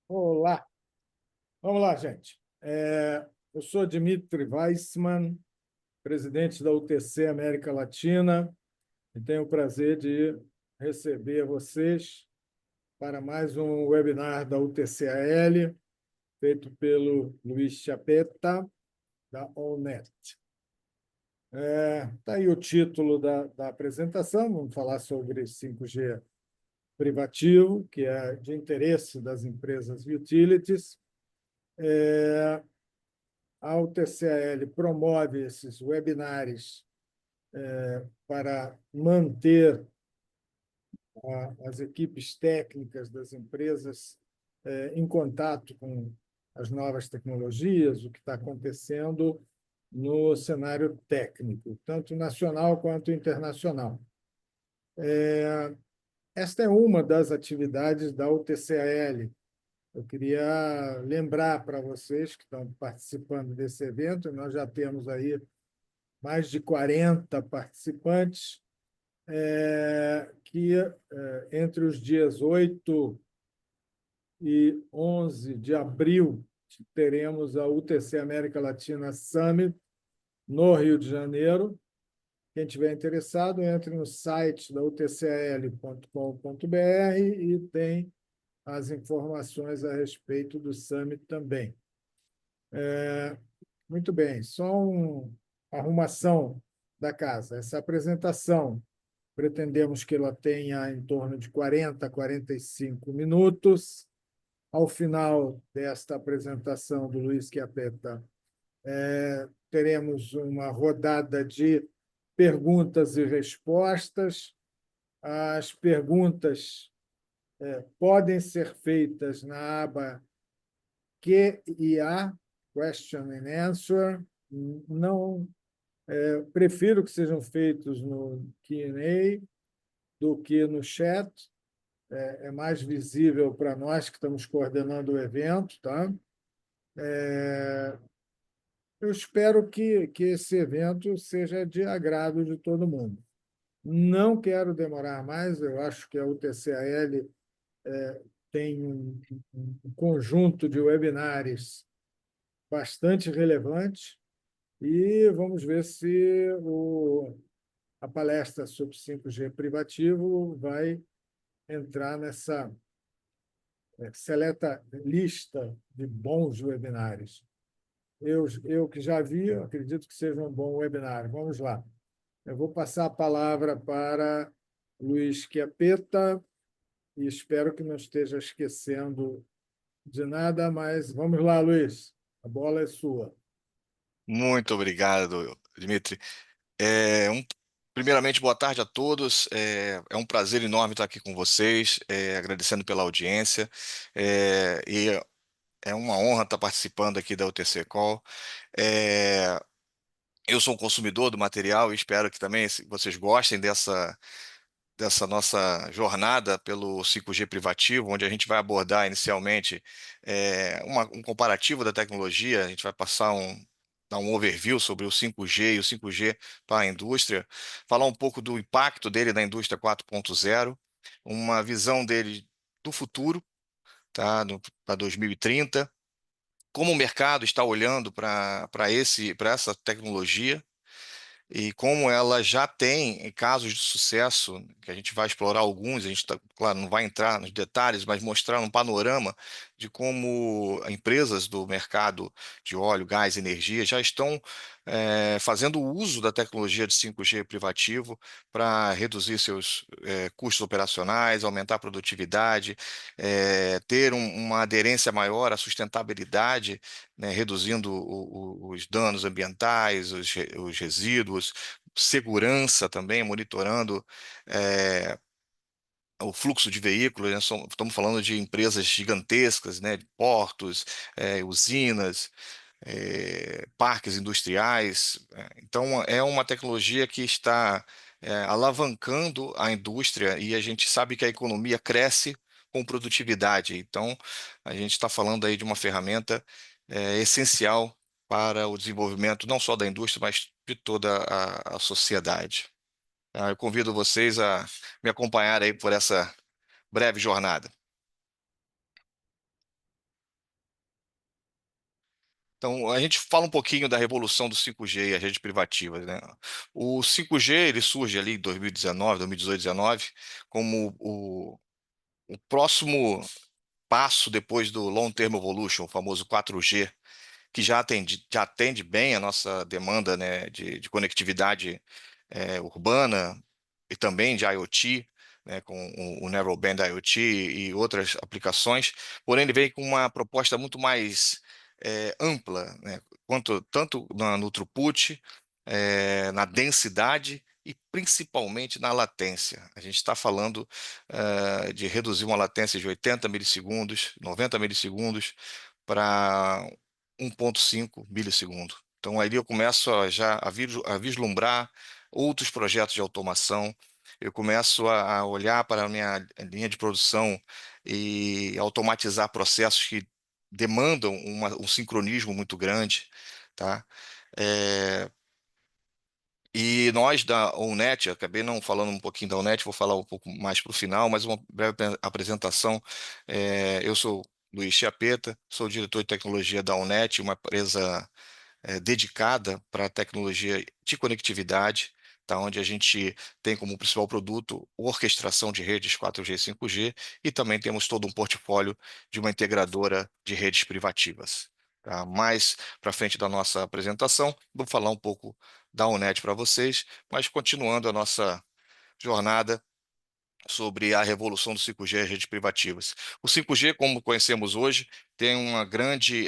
Olá, vamos lá, gente. Eu sou Dmitry Weissman, presidente da UTC América Latina, e tenho o prazer de receber vocês para mais um webinar da UTCAL, feito pelo Luiz Chiappetta, da ONET. Está aí o título da apresentação, vamos falar sobre 5G privativo, que é de interesse das empresas utilities. A UTCL promove esses webinários para manter as equipes técnicas das empresas em contato com as novas tecnologias, o que está acontecendo no cenário técnico, tanto nacional quanto internacional. Esta é uma das atividades da UTCAL. Eu queria lembrar para vocês que estão participando desse evento, nós já temos aí mais de 40 participantes, que entre os dias 8 e 11 de abril teremos a UTC América Latina Summit no Rio de Janeiro. Quem tiver interessado, entre no site da utcal.com.br e tem as informações a respeito do Summit também. Muito bem, só uma arrumação da casa. Essa apresentação, pretendemos que ela tenha em torno de 40 a 45 minutos. Ao final desta apresentação do Luiz Chiappetta, teremos uma rodada de perguntas e respostas. As perguntas podem ser feitas na aba Q&A, Question and Answer. Não, prefiro que sejam feitos no Q&A do que no chat. É mais visível para nós que estamos coordenando o evento, tá? Eu espero que esse evento seja de agrado de todo mundo. Não quero demorar mais, eu acho que a UTCAL tem um conjunto de webinários bastante relevante e vamos ver se a palestra sobre 5G privativo vai entrar nessa seleta lista de bons webinários. Eu que já vi, acredito que seja um bom webinar. Vamos lá. Eu vou passar a palavra para Luiz Chiappetta e espero que não esteja esquecendo de nada, mas vamos lá, Luiz. A bola é sua. Muito obrigado, Dmitry. Primeiramente, boa tarde a todos. É um prazer enorme estar aqui com vocês, agradecendo pela audiência. E é uma honra estar participando aqui da UTC Call. É, eu sou um consumidor do material e espero que também vocês gostem dessa nossa jornada pelo 5G privativo, onde a gente vai abordar inicialmente um comparativo da tecnologia. A gente vai dar um overview sobre o 5G e o 5G para a indústria, falar um pouco do impacto dele na indústria 4.0, uma visão dele do futuro, tá, para 2030, como o mercado está olhando para essa tecnologia e como ela já tem casos de sucesso, que a gente vai explorar alguns, a gente claro, não vai entrar nos detalhes, mas mostrar um panorama de como empresas do mercado de óleo, gás e energia já estão fazendo uso da tecnologia de 5G privativo para reduzir seus custos operacionais, aumentar a produtividade, ter uma aderência maior à sustentabilidade, né, reduzindo os danos ambientais, os resíduos, segurança também, monitorando o fluxo de veículos, né? Estamos falando de empresas gigantescas, né, de portos, usinas, parques industriais. Então, é uma tecnologia que está alavancando a indústria e a gente sabe que a economia cresce com produtividade. Então, a gente está falando aí de uma ferramenta essencial para o desenvolvimento não só da indústria, mas de toda a sociedade. Eu convido vocês a me acompanhar aí por essa breve jornada. Então, a gente fala um pouquinho da revolução do 5G e as redes privativas, né? O 5G ele surge ali em 2019, 2018, 2019, como o próximo passo depois do Long Term Evolution, o famoso 4G, que já atende bem a nossa demanda, né, de conectividade urbana e também de IoT, né, com o Narrowband IoT e outras aplicações. Porém, ele vem com uma proposta muito mais ampla, né, tanto no throughput, na densidade e principalmente na latência. A gente está falando de reduzir uma latência de 80 milissegundos, 90 milissegundos para 1,5 milissegundo. Então, aí eu começo a vislumbrar outros projetos de automação, eu começo a olhar para a minha linha de produção e automatizar processos que demandam um sincronismo muito grande, tá? É, e nós da ONET, acabei não falando um pouquinho da ONET, vou falar um pouco mais para o final, mas uma breve apresentação. Eu sou Luiz Chiapeta, sou diretor de tecnologia da ONET, uma empresa dedicada para a tecnologia de conectividade, tá, onde a gente tem como principal produto orquestração de redes 4G e 5G e também temos todo um portfólio de uma integradora de redes privativas. Tá? Mais para frente da nossa apresentação, vou falar um pouco da ONET para vocês, mas continuando a nossa jornada sobre a revolução do 5G e as redes privativas. O 5G, como conhecemos hoje, tem um grande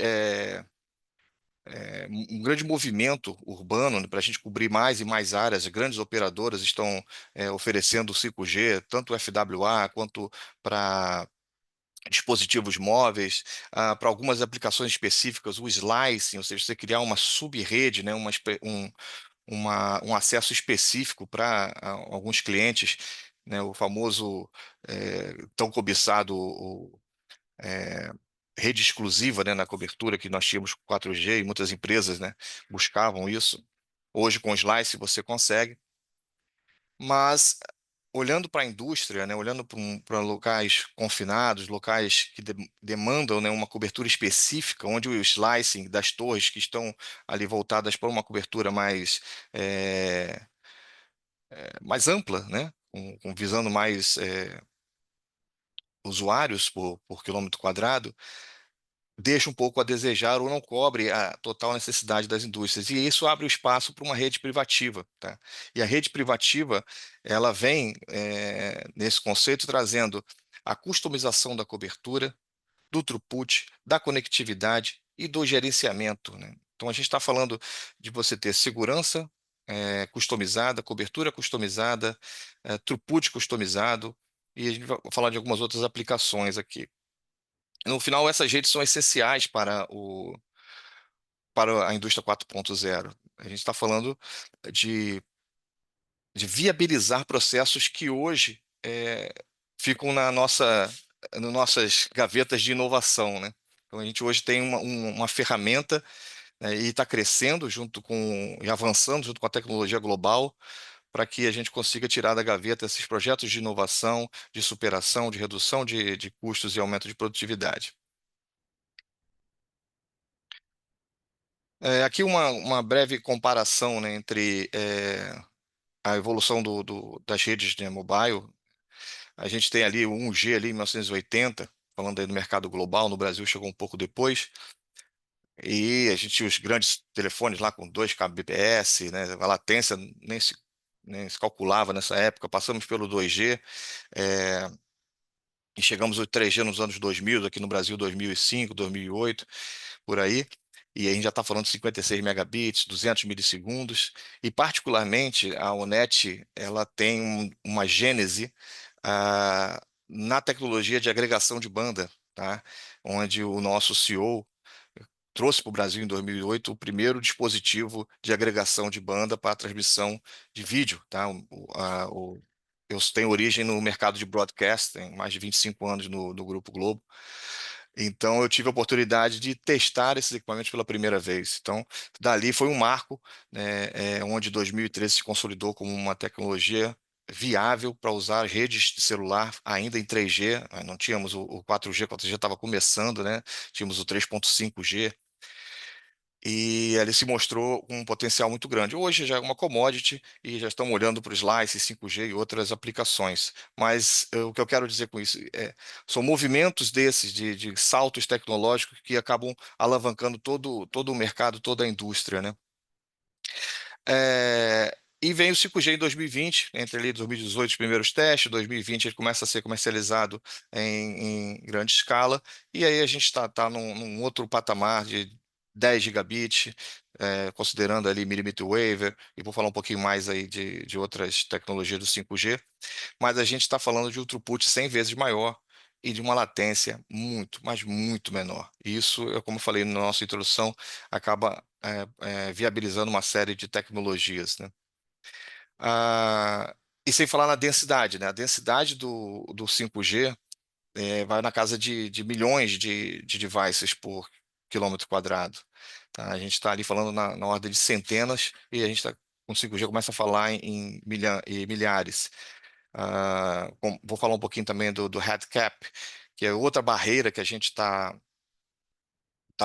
movimento urbano para a gente cobrir mais e mais áreas. Grandes operadoras estão oferecendo 5G, tanto FWA quanto para dispositivos móveis, para algumas aplicações específicas, o slicing, ou seja, você criar uma sub-rede, né, um acesso específico para alguns clientes, né, o famoso tão cobiçado é, rede exclusiva, né, na cobertura que nós tínhamos com 4G e muitas empresas, né, buscavam isso. Hoje, com o Slice, você consegue, mas olhando para a indústria, né, olhando para locais confinados, locais que demandam, né, uma cobertura específica, onde o slicing das torres que estão ali voltadas para uma cobertura eh, mais ampla, né, visando mais usuários por quilômetro quadrado, deixa um pouco a desejar ou não cobre a total necessidade das indústrias. E isso abre o espaço para uma rede privativa, tá? E a rede privativa, ela vem, nesse conceito, trazendo a customização da cobertura, do throughput, da conectividade e do gerenciamento, né? Então, a gente está falando de você ter segurança, customizada, cobertura customizada, throughput customizado, e a gente vai falar de algumas outras aplicações aqui. No final, essas redes são essenciais para a indústria 4.0. A gente está falando de, de viabilizar processos que hoje ficam nas nossas gavetas de inovação, né? Então, a gente hoje tem uma ferramenta, né, e está crescendo e avançando junto com a tecnologia global para que a gente consiga tirar da gaveta esses projetos de inovação, de superação, de redução de custos e aumento de produtividade. Aqui uma breve comparação, né, entre a evolução das redes de mobile. A gente tem ali o 1G ali em 1980, falando aí do mercado global, no Brasil chegou um pouco depois, e a gente tinha os grandes telefones lá com 2 kbps, né, a latência nem se calculava nessa época, passamos pelo 2G, eh, e chegamos ao 3G nos anos 2000, aqui no Brasil 2005, 2008, por aí, e a gente já está falando de 56 megabits, 200 milissegundos, e particularmente a ONET, ela tem uma gênese na tecnologia de agregação de banda, tá? Onde o nosso CEO trouxe para o Brasil em 2008 o primeiro dispositivo de agregação de banda para transmissão de vídeo, tá? Eu tenho origem no mercado de broadcast, tenho mais de 25 anos no Grupo Globo. Então, eu tive a oportunidade de testar esses equipamentos pela primeira vez. Então, dali foi um marco, né, onde 2013 se consolidou como uma tecnologia viável para usar redes de celular ainda em 3G. Não tínhamos o 4G estava começando, né? Tínhamos o 3.5G. e ele se mostrou um potencial muito grande. Hoje já é uma commodity e já estão olhando para o Slice, 5G e outras aplicações. Mas o que eu quero dizer com isso são movimentos desses de saltos tecnológicos que acabam alavancando todo o mercado, toda a indústria, né? E vem o 5G em 2020, entre ali 2018 os primeiros testes, 2020 ele começa a ser comercializado em grande escala, e aí a gente está num outro patamar de 10 gigabit, considerando ali millimeter wave, e vou falar um pouquinho mais aí de outras tecnologias do 5G, mas a gente está falando de um throughput 100 vezes maior e de uma latência muito, mas muito menor. E isso, como eu falei na nossa introdução, acaba viabilizando uma série de tecnologias, né? E sem falar na densidade, né? A densidade do 5G vai na casa de milhões de devices por quilômetro quadrado. Tá? A gente está ali falando na ordem de centenas e a gente tá, com 5G começa a falar em milhares. Vou falar um pouquinho também do headcap, que é outra barreira que a gente está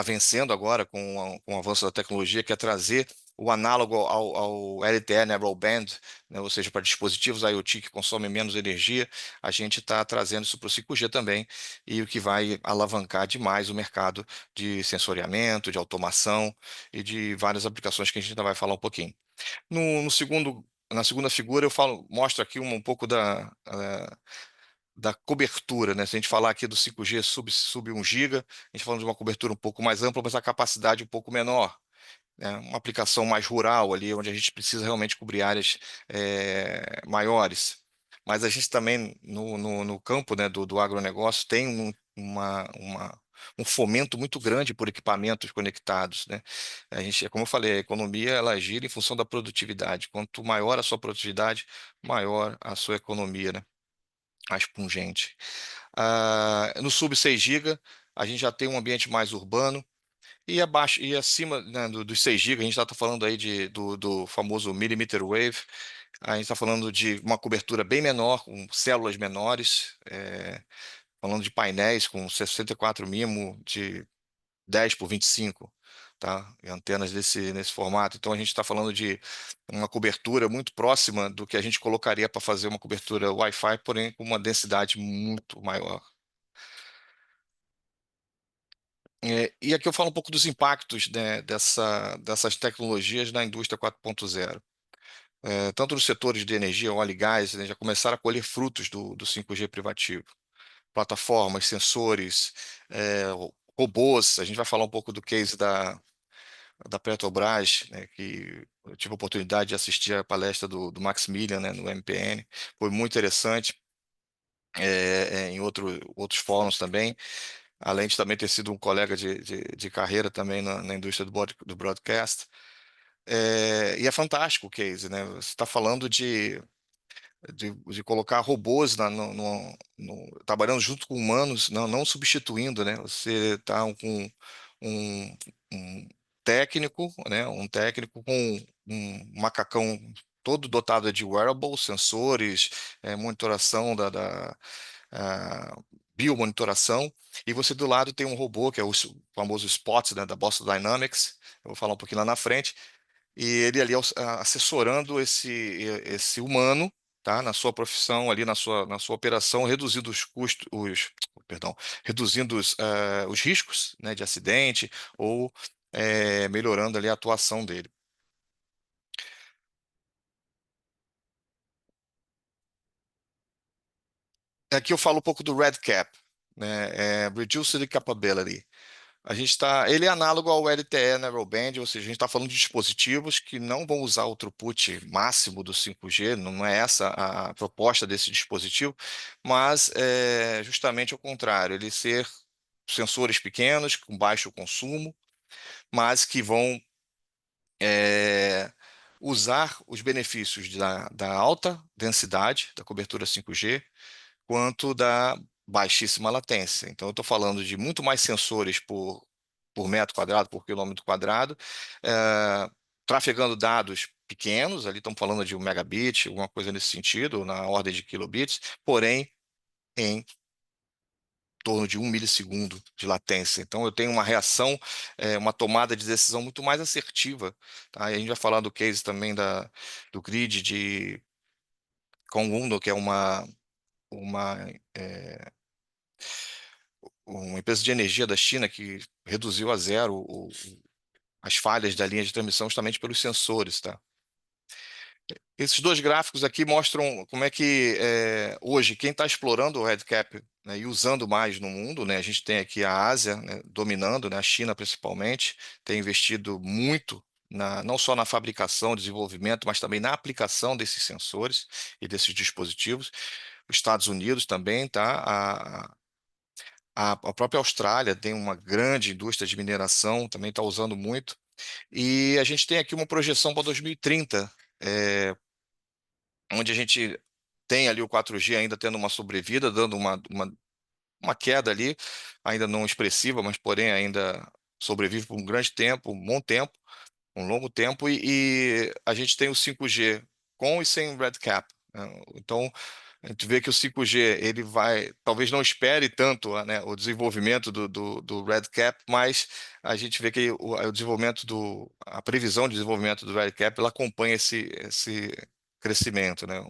vencendo agora com o avanço da tecnologia, que é trazer o análogo ao LTE Narrowband, né, ou seja, para dispositivos IoT que consomem menos energia, a gente está trazendo isso para o 5G também, e o que vai alavancar demais o mercado de sensoriamento, de automação e de várias aplicações que a gente ainda vai falar um pouquinho. Na segunda figura, mostro aqui um pouco da cobertura, né? Se a gente falar aqui do 5G sub 1 giga, a gente falando de uma cobertura um pouco mais ampla, mas a capacidade um pouco menor, né? Uma aplicação mais rural ali, onde a gente precisa realmente cobrir áreas maiores. Mas a gente também, no campo, né, do agronegócio, tem um fomento muito grande por equipamentos conectados, né? A gente, como eu falei, a economia ela gira em função da produtividade. Quanto maior a sua produtividade, maior a sua economia, né? Mais pungente. No sub 6 GB, a gente já tem um ambiente mais urbano, e abaixo e acima, né, dos 6 GB, a gente está falando aí do famoso millimeter wave, a gente está falando de uma cobertura bem menor, com células menores, falando de painéis com 64 MIMO de 10 por 25, tá? E antenas nesse formato. Então a gente está falando de uma cobertura muito próxima do que a gente colocaria para fazer uma cobertura Wi-Fi, porém com uma densidade muito maior. E aqui eu falo um pouco dos impactos, né, dessas tecnologias na indústria 4.0. Tanto nos setores de energia, óleo e gás, né, já começaram a colher frutos do 5G privativo. Plataformas, sensores, robôs. A gente vai falar um pouco do case da Petrobras, né, que eu tive a oportunidade de assistir a palestra do Maximilian, né, no MPN. Foi muito interessante, em outros fóruns também, além de também ter sido um colega de carreira também na indústria do broadcast. E é fantástico o case, né? Você está falando de colocar robôs trabalhando junto com humanos, não substituindo, né? Você está com um técnico, né? Um técnico com um macacão todo dotado de wearables, sensores, monitoração biomonitoração, e você do lado tem um robô, que é o famoso Spot, né, da Boston Dynamics, eu vou falar um pouquinho lá na frente, e ele ali assessorando esse humano, tá, na sua profissão ali, na sua operação, reduzindo os custos, perdão, reduzindo os riscos, né, de acidente ou melhorando ali a atuação dele. Aqui eu falo um pouco do RedCap, né, Reduced Capability. Ele é análogo ao LTE Narrowband, ou seja, a gente está falando de dispositivos que não vão usar o throughput máximo do 5G, não é essa a proposta desse dispositivo, mas é justamente ao contrário, ele ser sensores pequenos, com baixo consumo, mas que vão é, usar os benefícios da alta densidade da cobertura 5G, quanto da baixíssima latência. Então, eu estou falando de muito mais sensores por metro quadrado, por quilômetro quadrado, trafegando dados pequenos, ali estamos falando de 1 megabit, alguma coisa nesse sentido, na ordem de kilobits, porém em torno de 1 milissegundo de latência. Então, eu tenho uma reação, uma tomada de decisão muito mais assertiva. Tá? E a gente vai falar do case também do grid de Congundo, que é uma, é, uma empresa de energia da China que reduziu a zero as falhas da linha de transmissão justamente pelos sensores, tá? Esses dois gráficos aqui mostram como é que hoje quem está explorando o RedCap, né, e usando mais no mundo, né, a gente tem aqui a Ásia, né, dominando, né, a China principalmente, tem investido muito não só na fabricação, desenvolvimento, mas também na aplicação desses sensores e desses dispositivos. Os Estados Unidos também, tá? A própria Austrália tem uma grande indústria de mineração, também está usando muito. E a gente tem aqui uma projeção para 2030, onde a gente tem ali o 4G ainda tendo uma sobrevida, dando uma queda ali, ainda não expressiva, mas porém ainda sobrevive por um grande tempo, um bom tempo, um longo tempo, e a gente tem o 5G com e sem red cap, né? Então, a gente vê que o 5G ele vai, talvez não espere tanto, né, o desenvolvimento do red cap, mas a gente vê que o desenvolvimento a previsão de desenvolvimento do red cap, ela acompanha esse crescimento, né?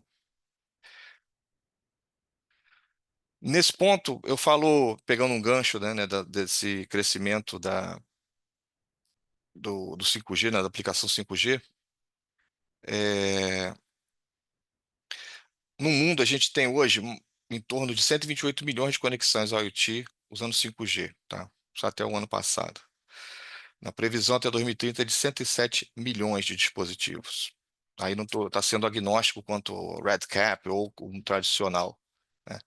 Nesse ponto, eu falo, pegando um gancho, né, desse crescimento do 5G, né, da aplicação 5G, é, no mundo a gente tem hoje em torno de 128 milhões de conexões IoT usando 5G, tá? Isso até o ano passado. Na previsão até 2030 é de 107 milhões de dispositivos. Aí não está sendo agnóstico quanto ao Red Cap ou um tradicional, né?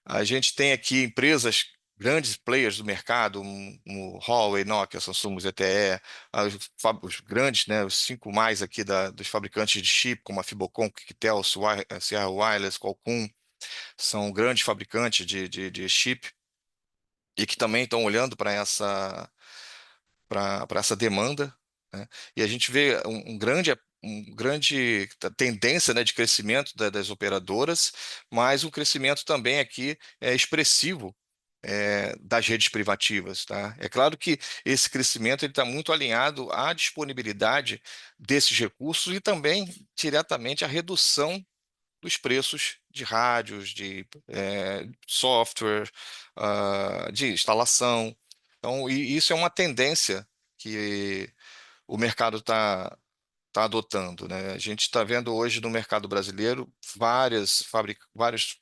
A gente tem aqui empresas, grandes players do mercado, como Huawei, Nokia, Samsung, ZTE, os grandes, né, os cinco mais aqui dos fabricantes de chip, como a Fibocom, Quectel, Sierra Wireless, Qualcomm, são grandes fabricantes de chip e que também estão olhando para essa demanda, né? E a gente vê um grande tendência, né, de crescimento das operadoras, mas um crescimento também aqui expressivo das redes privativas, tá? É claro que esse crescimento ele está muito alinhado à disponibilidade desses recursos e também diretamente à redução dos preços de rádios, de software, de instalação. Então, e isso é uma tendência que o mercado está adotando, né? A gente está vendo hoje no mercado brasileiro vários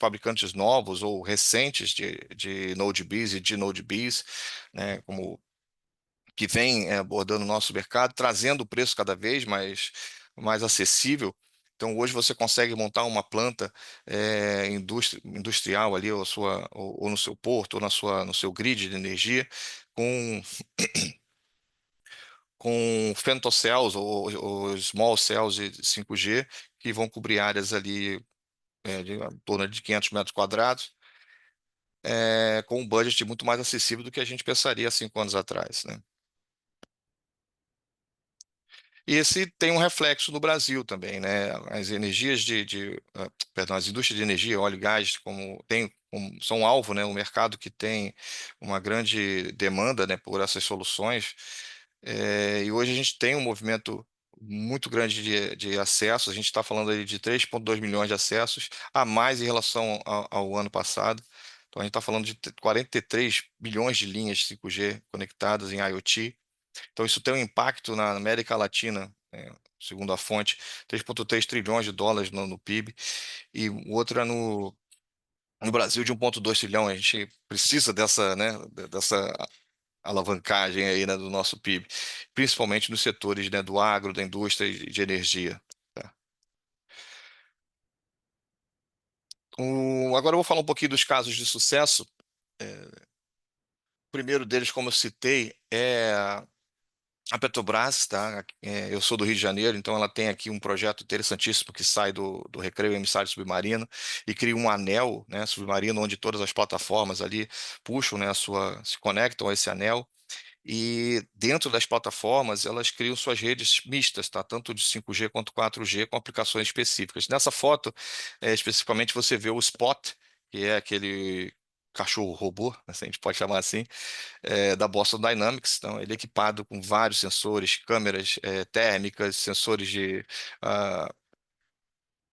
fabricantes novos ou recentes de Node Bs e de Node Bs, né? Como que vem abordando o nosso mercado, trazendo o preço cada vez mais acessível. Então, hoje você consegue montar uma planta industrial ali, ou no seu porto, ou no seu grid de energia, com, com femtocells ou small cells de 5G, que vão cobrir áreas ali de em torno de 500 metros quadrados, com um budget muito mais acessível do que a gente pensaria há 5 anos atrás, né? E esse tem um reflexo no Brasil também, né? As energias perdão, as indústrias de energia, óleo e gás, são alvo, né? Um mercado que tem uma grande demanda, né, por essas soluções. E hoje a gente tem um movimento muito grande de acessos. A gente está falando aí de 3,2 milhões de acessos, a mais em relação ao ano passado. Então a gente está falando de 43 milhões de linhas 5G conectadas em IoT. Então, isso tem um impacto na América Latina, segundo a fonte, 3,3 trilhões de dólares no PIB, e o outro é no Brasil de 1,2 trilhão. A gente precisa dessa, né, dessa alavancagem aí, né, do nosso PIB, principalmente nos setores, né, do agro, da indústria e de energia. Tá? Agora eu vou falar um pouquinho dos casos de sucesso. O primeiro deles, como eu citei, é a Petrobras, tá? Eu sou do Rio de Janeiro, então ela tem aqui um projeto interessantíssimo que sai do Recreio Emissário Submarino e cria um anel, né, submarino, onde todas as plataformas ali puxam, né, se conectam a esse anel. E dentro das plataformas, elas criam suas redes mistas, tá? Tanto de 5G quanto 4G, com aplicações específicas. Nessa foto, especificamente, você vê o Spot, que é aquele. cachorro robô, né, se a gente pode chamar assim, da Boston Dynamics. Então, ele é equipado com vários sensores, câmeras térmicas, sensores ah,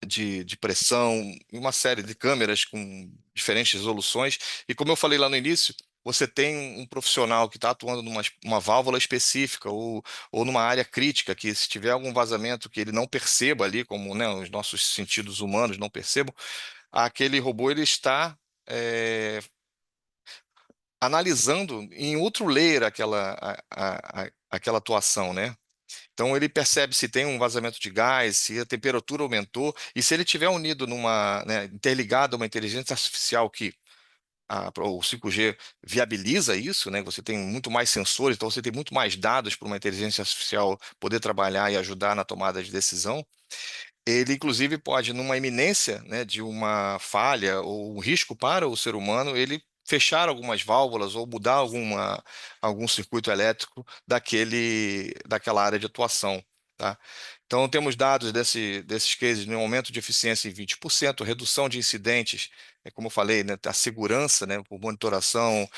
de pressão, e uma série de câmeras com diferentes resoluções. E como eu falei lá no início, você tem um profissional que está atuando numa uma válvula específica ou numa área crítica, que se tiver algum vazamento que ele não perceba ali, como, né, os nossos sentidos humanos não percebam, aquele robô ele está analisando em outro layer aquela atuação, né? Então ele percebe se tem um vazamento de gás, se a temperatura aumentou, e se ele tiver unido numa, né, interligado a uma inteligência artificial que o 5G viabiliza isso, né? Você tem muito mais sensores, então você tem muito mais dados para uma inteligência artificial poder trabalhar e ajudar na tomada de decisão. Ele, inclusive, pode, numa iminência, né, de uma falha ou um risco para o ser humano, ele fechar algumas válvulas ou mudar algum circuito elétrico daquela área de atuação, tá? Então, temos dados desses cases de um aumento de eficiência em 20%, redução de incidentes, como eu falei, né, a segurança, né, por monitoração,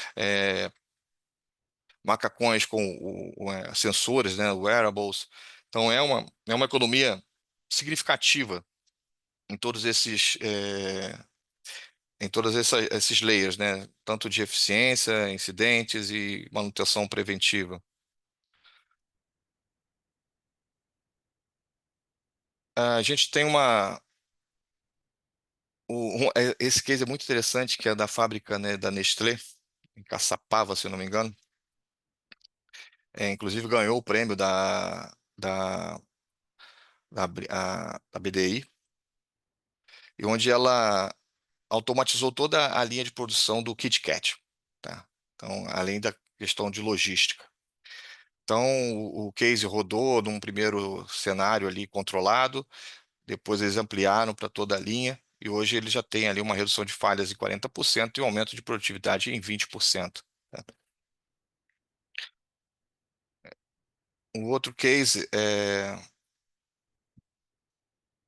macacões com sensores, né, wearables. Então, é uma economia significativa em todos esses layers, né? Tanto de eficiência, incidentes e manutenção preventiva. A gente tem esse case é muito interessante, que é da fábrica, né, da Nestlé, em Caçapava, se eu não me engano. Inclusive ganhou o prêmio da BDI, e onde ela automatizou toda a linha de produção do Kit Kat, tá? Então, além da questão de logística. Então, o case rodou num primeiro cenário ali controlado, depois eles ampliaram para toda a linha, e hoje ele já tem ali uma redução de falhas em 40% e um aumento de produtividade em 20%. Tá? Um outro case é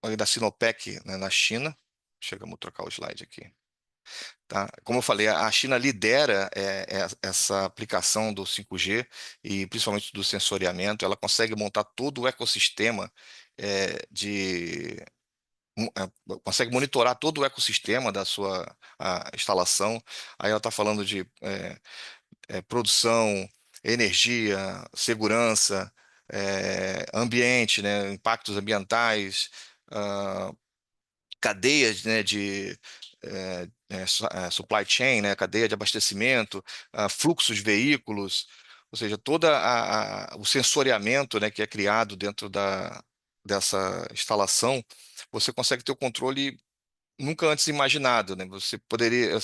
o da Sinopec, né, na China. Chegamos a trocar o slide aqui. Tá? Como eu falei, a China lidera essa aplicação do 5G e principalmente do sensoriamento. Ela consegue montar todo o ecossistema de consegue monitorar todo o ecossistema da sua instalação. Aí ela está falando de produção, energia, segurança, ambiente, né, impactos ambientais, ah, cadeias, né, de supply chain, né, cadeia de abastecimento, fluxos de veículos, ou seja, toda o sensoriamento, né, que é criado dentro dessa instalação, você consegue ter o controle nunca antes imaginado, né? Você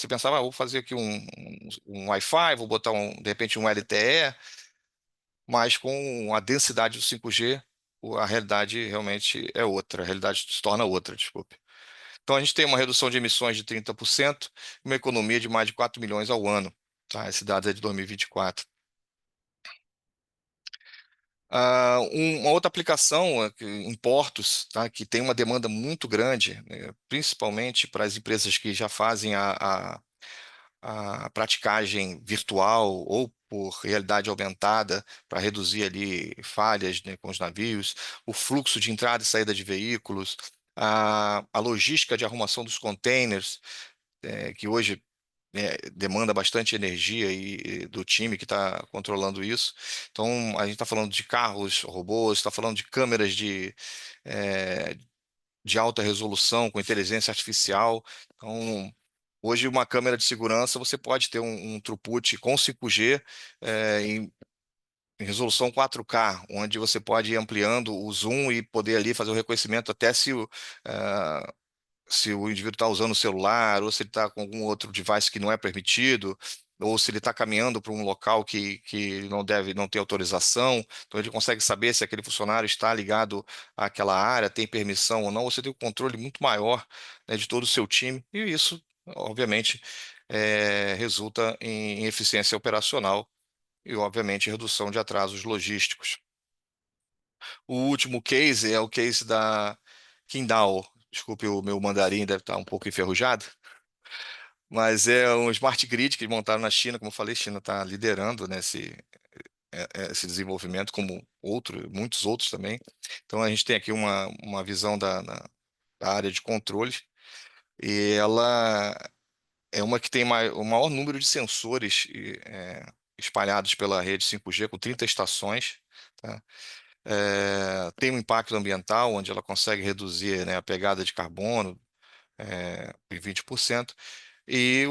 pensava, vou fazer aqui um Wi-Fi, vou botar de repente um LTE, mas com a densidade do 5G, a realidade realmente é outra, a realidade se torna outra, desculpe. Então a gente tem uma redução de emissões de 30%, uma economia de mais de 4 milhões ao ano, tá? Esse dado é de 2024. Uma outra aplicação em portos, tá, que tem uma demanda muito grande, né, principalmente para as empresas que já fazem a praticagem virtual ou por realidade aumentada para reduzir ali falhas, né, com os navios, o fluxo de entrada e saída de veículos, a logística de arrumação dos containers, que hoje demanda bastante energia do time que está controlando isso. Então, a gente está falando de carros, robôs, está falando de câmeras eh, de alta resolução com inteligência artificial. Então, hoje, uma câmera de segurança, você pode ter um throughput com 5G em resolução 4K, onde você pode ir ampliando o zoom e poder ali fazer o reconhecimento até se o indivíduo está usando o celular, ou se ele está com algum outro device que não é permitido, ou se ele está caminhando para um local que ele não deve, não tem autorização. Então ele consegue saber se aquele funcionário está ligado àquela área, tem permissão ou não. Você tem um controle muito maior, né, de todo o seu time, e isso, obviamente, resulta em eficiência operacional e, obviamente, redução de atrasos logísticos. O último case é o case da Qingdao. Desculpe, o meu mandarim deve estar um pouco enferrujado. Mas é um smart grid que montaram na China, como eu falei, a China está liderando nesse esse desenvolvimento, como muitos outros também. Então a gente tem aqui uma visão da área de controle e ela é uma que tem o maior número de sensores espalhados pela rede 5G, com 30 estações. Tá? Tem um impacto ambiental, onde ela consegue reduzir, né, a pegada de carbono em 20%. E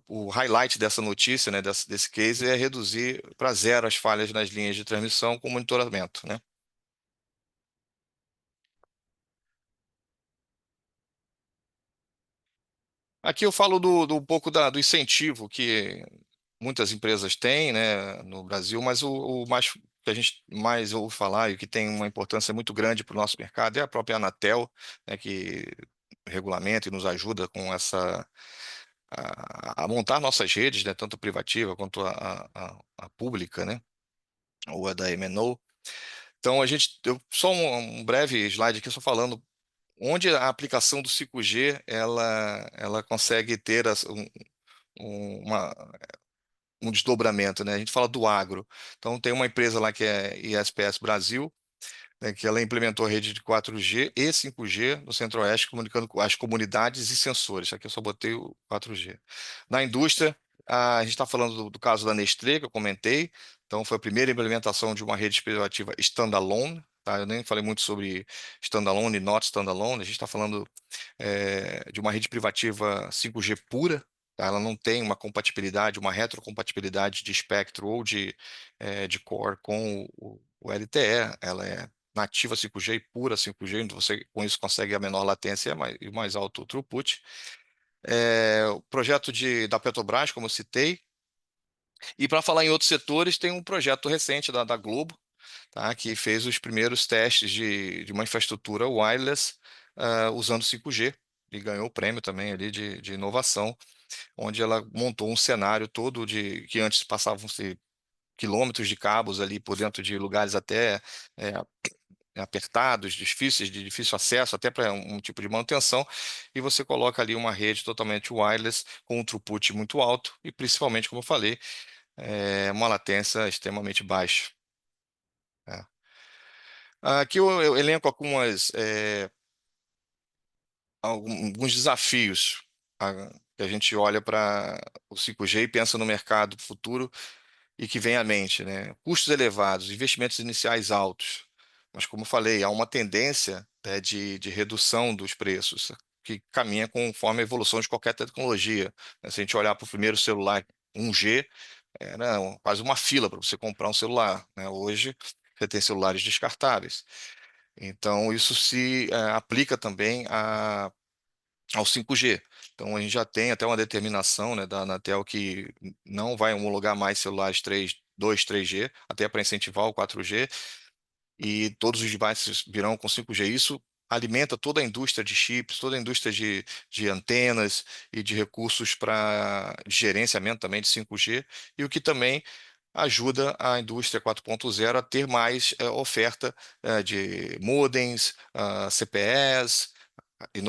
o highlight dessa notícia, né, desse case, é reduzir para zero as falhas nas linhas de transmissão com monitoramento, né? Aqui eu falo um pouco do incentivo que muitas empresas têm, né, no Brasil, mas o mais que a gente mais ouve falar e que tem uma importância muito grande para o nosso mercado é a própria Anatel, né, que regulamenta e nos ajuda com a montar nossas redes, né, tanto a privativa quanto a pública, né, ou a da MNO. Então, só um breve slide aqui, só falando onde a aplicação do 5G ela consegue ter um, uma- um desdobramento, né? A gente fala do agro. Então, tem uma empresa lá que é ISPS Brasil, né, que ela implementou a rede de 4G e 5G no Centro-Oeste, comunicando com as comunidades e sensores. Aqui eu só botei o 4G. Na indústria, a gente está falando do caso da Nestlé, que eu comentei. Então, foi a primeira implementação de uma rede privativa standalone. Tá? Eu nem falei muito sobre standalone e not standalone. A gente está falando de uma rede privativa 5G pura. Tá? Ela não tem uma compatibilidade, uma retrocompatibilidade de espectro ou de core com o LTE. Ela é nativa 5G e pura 5G, onde você com isso consegue a menor latência e o mais alto throughput. O projeto da Petrobras, como eu citei, e para falar em outros setores, tem um projeto recente da Globo, tá, que fez os primeiros testes de uma infraestrutura wireless usando 5G e ganhou o prêmio também ali de inovação, onde ela montou um cenário todo que antes passavam-se quilômetros de cabos ali por dentro de lugares até é, apertados, difíceis, de difícil acesso, até para um tipo de manutenção, e você coloca ali uma rede totalmente wireless com um throughput muito alto e principalmente, como eu falei, uma latência extremamente baixa. Né? Aqui eu elenco alguns desafios que a gente olha para o 5G e pensa no mercado futuro e que vem à mente, né? Custos elevados, investimentos iniciais altos. Mas, como eu falei, há uma tendência, né, de redução dos preços, que caminha conforme a evolução de qualquer tecnologia. Né? Se a gente olhar para o primeiro celular 1G, era quase uma fila para você comprar um celular. Né? Hoje, você tem celulares descartáveis. Então, isso se aplica também ao 5G. Então, a gente já tem até uma determinação, né, da Anatel que não vai homologar mais celulares 3G, até para incentivar o 4G, e todos os devices virão com 5G. Isso alimenta toda a indústria de chips, toda a indústria de antenas e de recursos para gerenciamento também de 5G, e o que também ajuda a indústria 4.0 a ter mais oferta de modems, CPEs, de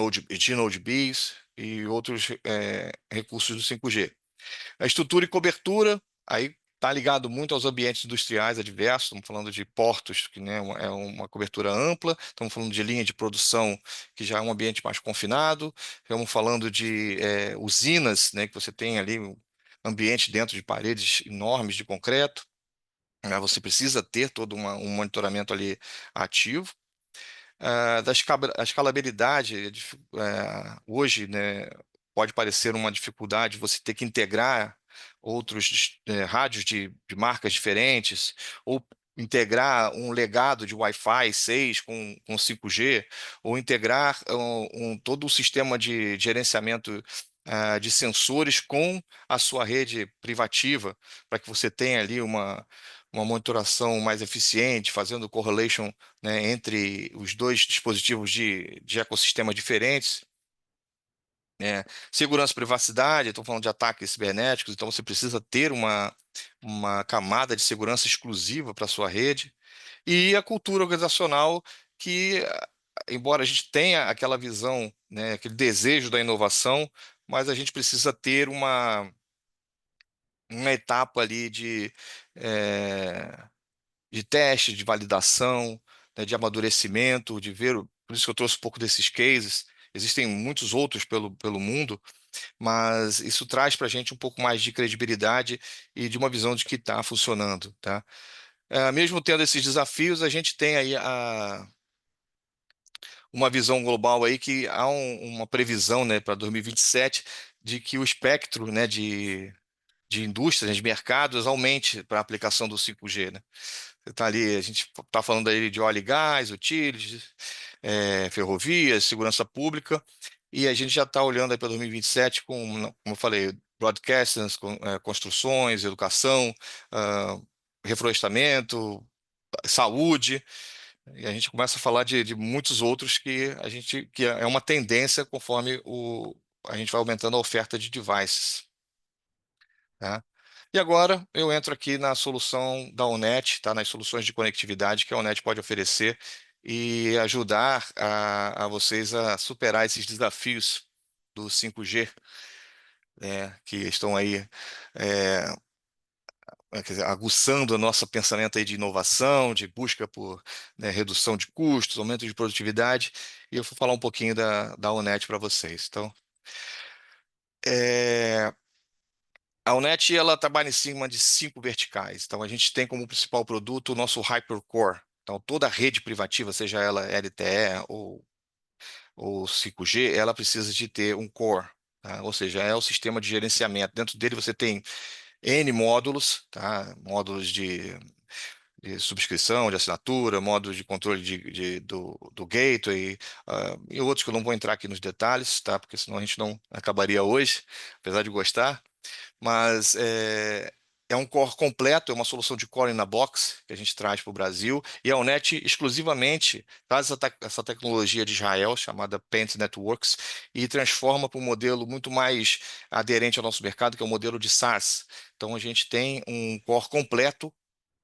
Node Bs e outros recursos do 5G. A estrutura e cobertura, aí está ligado muito aos ambientes industriais adversos, estamos falando de portos, que, né, é uma cobertura ampla, estamos falando de linha de produção, que já é um ambiente mais confinado, estamos falando de usinas, né, que você tem ali um ambiente dentro de paredes enormes de concreto, né, você precisa ter todo um monitoramento ali ativo. A escalabilidade, hoje, né, pode parecer uma dificuldade você ter que integrar outros rádios de marcas diferentes, ou integrar um legado de Wi-Fi 6 com 5G, ou integrar todo o sistema de gerenciamento de sensores com a sua rede privativa, para que você tenha ali uma monitoração mais eficiente, fazendo correlation, né, entre os dois dispositivos de ecossistemas diferentes. Segurança e privacidade, estou falando de ataques cibernéticos, então você precisa ter uma camada de segurança exclusiva para a sua rede. E a cultura organizacional que, embora a gente tenha aquela visão, né, aquele desejo da inovação, mas a gente precisa ter uma etapa ali eh, de teste, de validação, né, de amadurecimento, de ver. Por isso que eu trouxe um pouco desses cases. Existem muitos outros pelo mundo, mas isso traz para a gente um pouco mais de credibilidade e de uma visão de que está funcionando, tá? Mesmo tendo esses desafios, a gente tem aí uma visão global aí que há uma previsão, né, para 2027 de que o espectro, né, de indústrias, de mercados aumente para a aplicação do 5G, né? Você tá ali, a gente está falando aí de óleo e gás, utilities, ferrovias, segurança pública, e a gente já está olhando aí para 2027 com, como eu falei, broadcasters, construções, educação, ah, reflorestamento, saúde, e a gente começa a falar de muitos outros que é uma tendência conforme a gente vai aumentando a oferta de devices, tá? E agora eu entro aqui na solução da ONET, tá? Nas soluções de conectividade que a ONET pode oferecer e ajudar a vocês a superar esses desafios do 5G, né? Que estão aí, é, quer dizer, aguçando o nosso pensamento aí de inovação, de busca por, né, redução de custos, aumento de produtividade. E eu vou falar um pouquinho da ONET para vocês. Então, é, a Unet ela trabalha em cima de 5 verticais. Então a gente tem como principal produto o nosso Hypercore. Então toda a rede privativa, seja ela LTE ou 5G, ela precisa de ter um core, tá? Ou seja, é o sistema de gerenciamento. Dentro dele você tem N módulos, tá? Módulos de subscrição, de assinatura, módulos de controle do gateway, e outros que eu não vou entrar aqui nos detalhes, tá? Porque senão a gente não acabaria hoje, apesar de gostar. Mas é um core completo, é uma solução de core in a box que a gente traz para o Brasil. E a Onet exclusivamente traz essa tecnologia de Israel, chamada Paint Networks, e transforma para um modelo muito mais aderente ao nosso mercado, que é o modelo de SaaS. Então a gente tem um core completo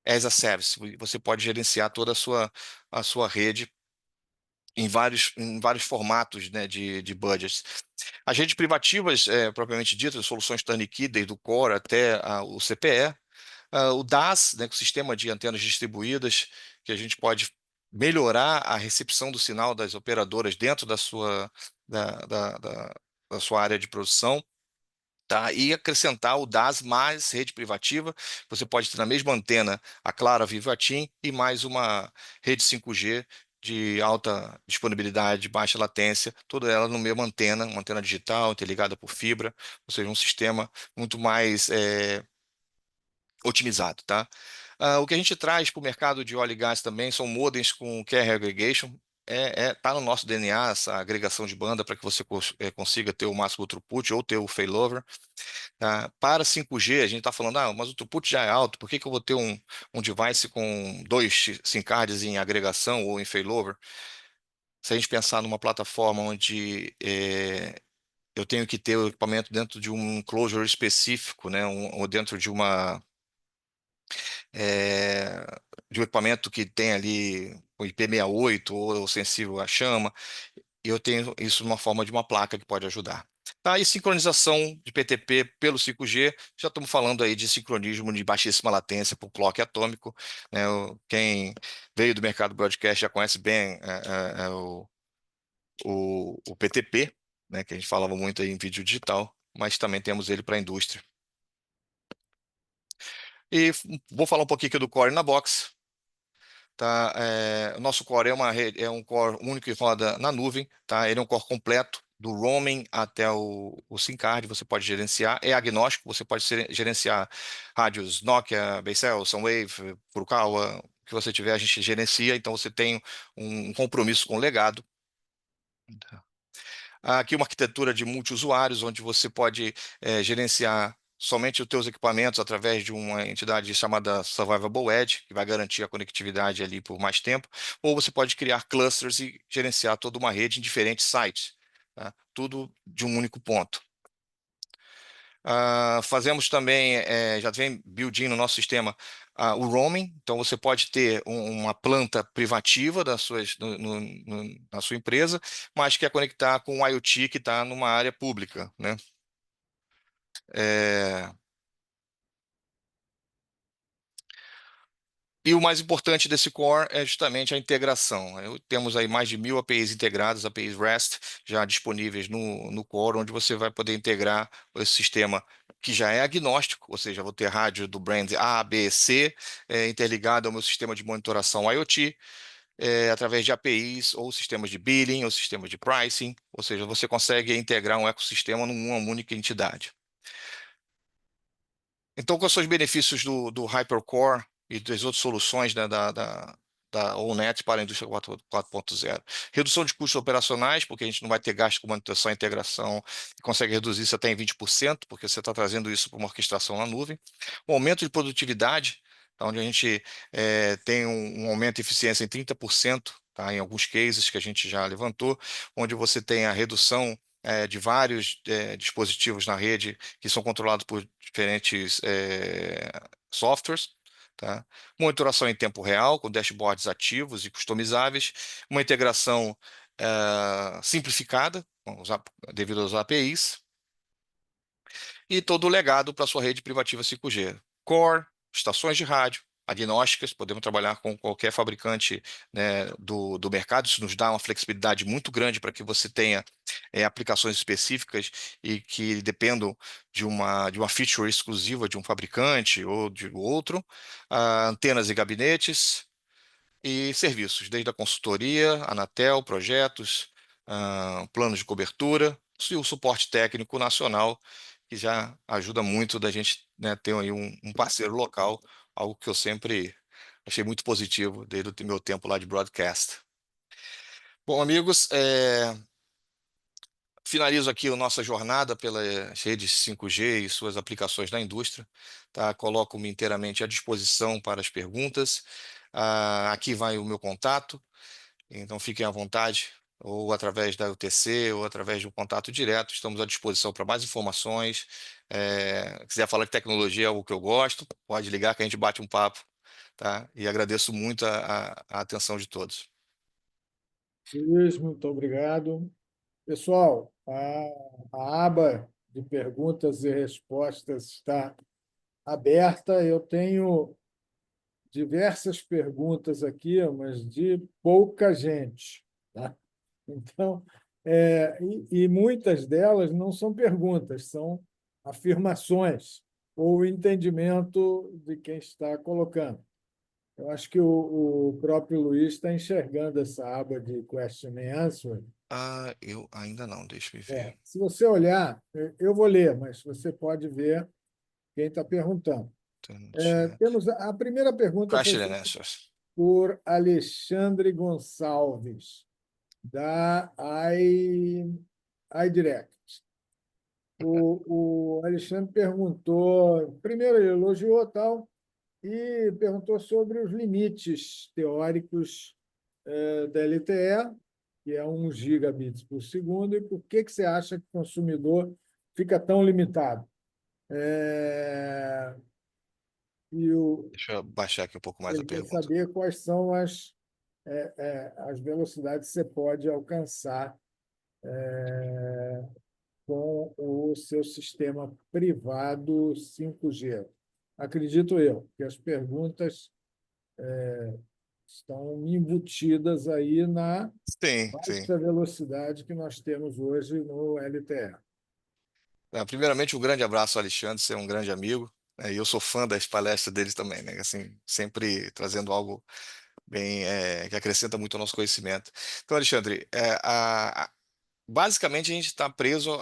as a service. Você pode gerenciar toda a sua rede em vários formatos, né, de budgets. As redes privativas, propriamente ditas, soluções turnkey, desde o Core até o CPE, o DAS, né, com o sistema de antenas distribuídas, que a gente pode melhorar a recepção do sinal das operadoras dentro da sua área de produção. Tá? E acrescentar o DAS mais rede privativa, você pode ter na mesma antena a Claro, a Vivo, a TIM e mais uma rede 5G de alta disponibilidade, baixa latência, toda ela no mesmo antena, uma antena digital interligada por fibra, ou seja, um sistema muito mais otimizado, tá? O que a gente traz para o mercado de óleo e gás também são modems com carrier aggregation. Tá no nosso DNA essa agregação de banda para que você consiga ter o máximo throughput ou ter o failover. Tá? Para 5G, a gente está falando, mas o throughput já é alto, por que que eu vou ter um device com dois SIM cards em agregação ou em failover? Se a gente pensar numa plataforma onde eu tenho que ter o equipamento dentro de um enclosure específico, né, ou dentro é, de um equipamento que tem ali o IP68 ou sensível à chama, e eu tenho isso numa forma de uma placa que pode ajudar. Tá, e sincronização de PTP pelo 5G, já estamos falando aí de sincronismo de baixíssima latência para o clock atômico, né? Quem veio do mercado broadcast já conhece bem o PTP, né? Que a gente falava muito aí em vídeo digital, mas também temos ele para a indústria. E vou falar um pouquinho aqui do Core na Box. Tá? O nosso core é um core único que roda na nuvem, tá? Ele é um core completo, do roaming até o SIM card, você pode gerenciar, é agnóstico, você pode gerenciar rádios Nokia, Bacel, Soundwave, Furukawa, o que você tiver, a gente gerencia, então você tem um compromisso com o legado. Aqui uma arquitetura de multi-usuários, onde você pode gerenciar somente os teus equipamentos através de uma entidade chamada Survivable Edge, que vai garantir a conectividade ali por mais tempo, ou você pode criar clusters e gerenciar toda uma rede em diferentes sites, tá? Tudo de um único ponto. Fazemos também, já vem built-in no nosso sistema, o roaming. Então, você pode ter uma planta privativa na sua empresa, mas quer conectar com o IoT que está numa área pública, né? É, E o mais importante desse core é justamente a integração. Temos aí mais de 1.000 APIs integradas, APIs REST, já disponíveis no core, onde você vai poder integrar esse sistema que já é agnóstico, ou seja, vou ter rádio do brand A, B, C, interligado ao meu sistema de monitoração IoT, através de APIs, ou sistemas de billing, ou sistemas de pricing, ou seja, você consegue integrar um ecossistema numa única entidade. Então, quais são os benefícios do Hypercore e das outras soluções, né, da ONET para a indústria 4.0? Redução de custos operacionais, porque a gente não vai ter gasto com manutenção e integração, e consegue reduzir isso até em 20%, porque você está trazendo isso para uma orquestração na nuvem. O aumento de produtividade, tá, onde a gente tem um aumento de eficiência em 30%, tá, em alguns cases que a gente já levantou, onde você tem a redução de vários dispositivos na rede que são controlados por diferentes softwares, tá? Monitoração em tempo real, com dashboards ativos e customizáveis, uma integração simplificada, devido às APIs, e todo o legado para sua rede privativa 5G. Core, estações de rádio, agnósticas, podemos trabalhar com qualquer fabricante, né, do mercado. Isso nos dá uma flexibilidade muito grande para que você tenha aplicações específicas e que dependam de uma feature exclusiva de um fabricante ou de outro. Antenas e gabinetes e serviços, desde a consultoria, Anatel, projetos, planos de cobertura e o suporte técnico nacional, que já ajuda muito da gente, né, ter aí um parceiro local, algo que eu sempre achei muito positivo desde o meu tempo lá de broadcast. Bom, amigos, finalizo aqui a nossa jornada pelas redes 5G e suas aplicações na indústria, tá? Coloco-me inteiramente à disposição para as perguntas. Aqui vai o meu contato. Então fiquem à vontade, ou através da UTC, ou através de um contato direto. Estamos à disposição para mais informações. Quiser falar de tecnologia, é algo que eu gosto, pode ligar que a gente bate um papo, tá? E agradeço muito a atenção de todos. Luiz, muito obrigado. Pessoal, a aba de perguntas e respostas está aberta. Eu tenho diversas perguntas aqui, mas de pouca gente, tá? Então, e muitas delas não são perguntas, são afirmações ou entendimento de quem está colocando. Eu acho que o próprio Luiz está enxergando essa aba de question and answer. Eu ainda não, deixa eu ver. Se você olhar, eu vou ler, mas você pode ver quem está perguntando. Temos a primeira pergunta foi Question and feita answers. por Alexandre Gonçalves, da iDirect. O Alexandre perguntou, primeiro ele elogiou tal, e perguntou sobre os limites teóricos da LTE, que é 1 gigabits por segundo, e por que você acha que o consumidor fica tão limitado? É, e Deixa eu baixar aqui um pouco mais a ele quer pergunta. saber quais são as velocidades que você pode alcançar com o seu sistema privado 5G. Acredito eu que as perguntas estão embutidas aí na Sim, sim. baixa velocidade que nós temos hoje no LTE. Primeiramente, um grande abraço ao Alexandre, você é um grande amigo, né, e eu sou fã das palestras deles também, né? Assim, sempre trazendo algo bem que acrescenta muito ao nosso conhecimento. Então, Alexandre, basicamente a gente está preso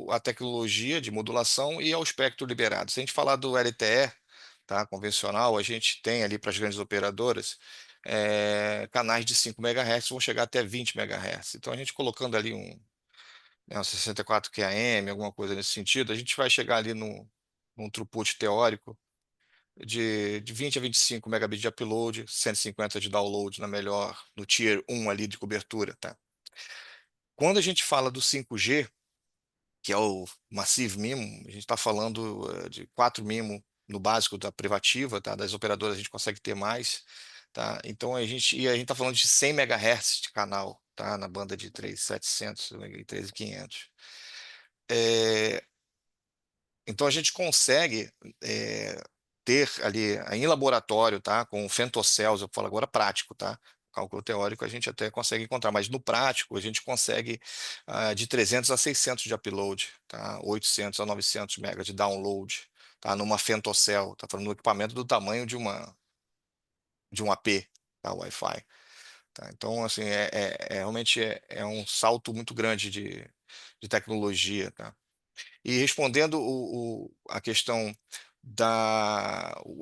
à tecnologia de modulação e ao espectro liberado. Se a gente falar do LTE, tá, convencional, a gente tem ali para as grandes operadoras canais de 5 MHz vão chegar até 20 MHz. Então, a gente colocando ali um 64 QAM, alguma coisa nesse sentido, a gente vai chegar ali num throughput teórico de 20 a 25 megabits de upload, 150 de download no Tier 1 ali de cobertura, tá? Quando a gente fala do 5G, que é o Massive MIMO, a gente está falando de 4 MIMO no básico da privativa, tá? Das operadoras a gente consegue ter mais, tá? Então a gente está falando de 100 MHz de canal, tá? Na banda de 3.700 e 3.500. Então a gente consegue é, ter ali em laboratório, tá? Com femtocells, eu falo agora prático, tá? Cálculo teórico a gente até consegue encontrar, mas no prático a gente consegue de 300 a 600 de upload, tá? 800 a 900 MB de download, tá? Numa femtocell, tá falando do equipamento do tamanho de um AP, tá? Wi-Fi, tá? Então, assim, realmente é um salto muito grande de tecnologia, tá? E respondendo a questão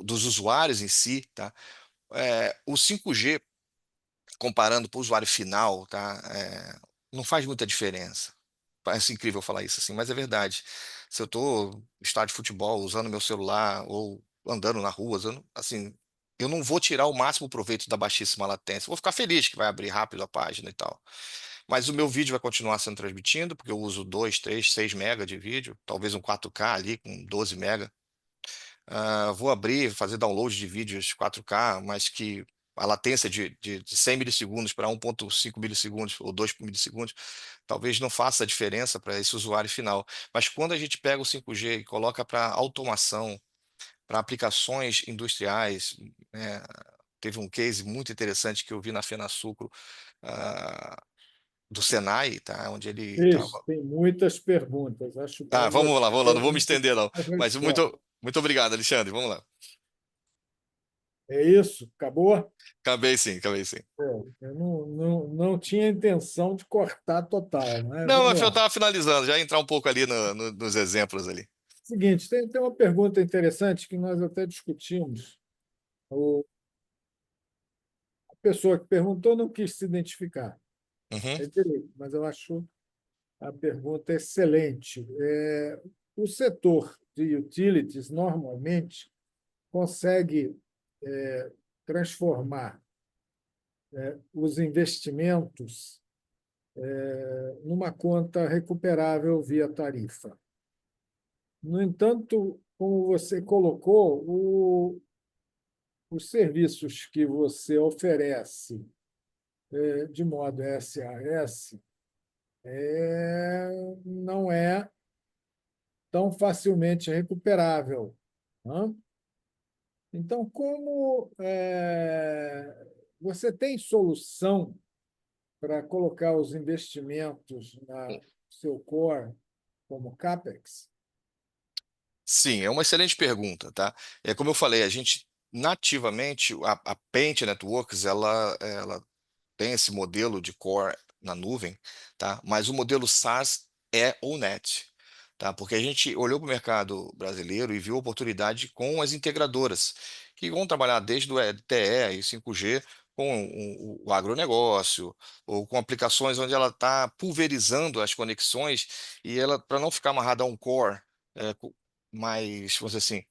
dos usuários em si, tá? O 5G, comparando para o usuário final, tá? Não faz muita diferença. Parece incrível falar isso assim, mas é verdade. Se eu estou no estádio de futebol usando meu celular ou andando na rua, assim, eu não vou tirar o máximo proveito da baixíssima latência. Vou ficar feliz que vai abrir rápido a página e tal. Mas o meu vídeo vai continuar sendo transmitido, porque eu uso 2, 3, 6 mega de vídeo, talvez um 4K ali com 12 mega. Vou abrir, fazer download de vídeos 4K, mas que a latência de 100 milissegundos para 1,5 milissegundos ou 2 milissegundos talvez não faça diferença para esse usuário final. Mas quando a gente pega o 5G e coloca para automação, para aplicações industriais, né, teve um case muito interessante que eu vi na FenaSucro, ah, do Senai, tá? Onde ele Isso, estava. tem muitas perguntas. Acho Ah, bom você vamos lá, não vou me ouvir estender, não. as Mas respostas. muito obrigado, Alexandre. Vamos lá. É isso? Acabou? Acabei sim, acabei sim. É, eu não tinha intenção de cortar total, mas Não, vamos mas eu lá. estava finalizando, já ia entrar um pouco ali nos exemplos ali. Seguinte, tem uma pergunta interessante que nós até discutimos. A pessoa que perguntou não quis se identificar. Uhum. É direito, mas eu acho a pergunta excelente. O setor de utilities normalmente consegue transformar os investimentos numa conta recuperável via tarifa. No entanto, como você colocou, os serviços que você oferece de modo SAS não é tão facilmente recuperável, né? Então, como você tem solução para colocar os investimentos na seu core como CAPEX? Sim, é uma excelente pergunta, tá? É como eu falei, a gente nativamente, a Paint Networks, ela tem esse modelo de core na nuvem, tá? Mas o modelo SaaS é o net, tá? Porque a gente olhou para o mercado brasileiro e viu oportunidade com as integradoras, que vão trabalhar desde o LTE e 5G com o agronegócio, ou com aplicações onde ela está pulverizando as conexões e ela, para não ficar amarrada a um core mais, vamos dizer assim,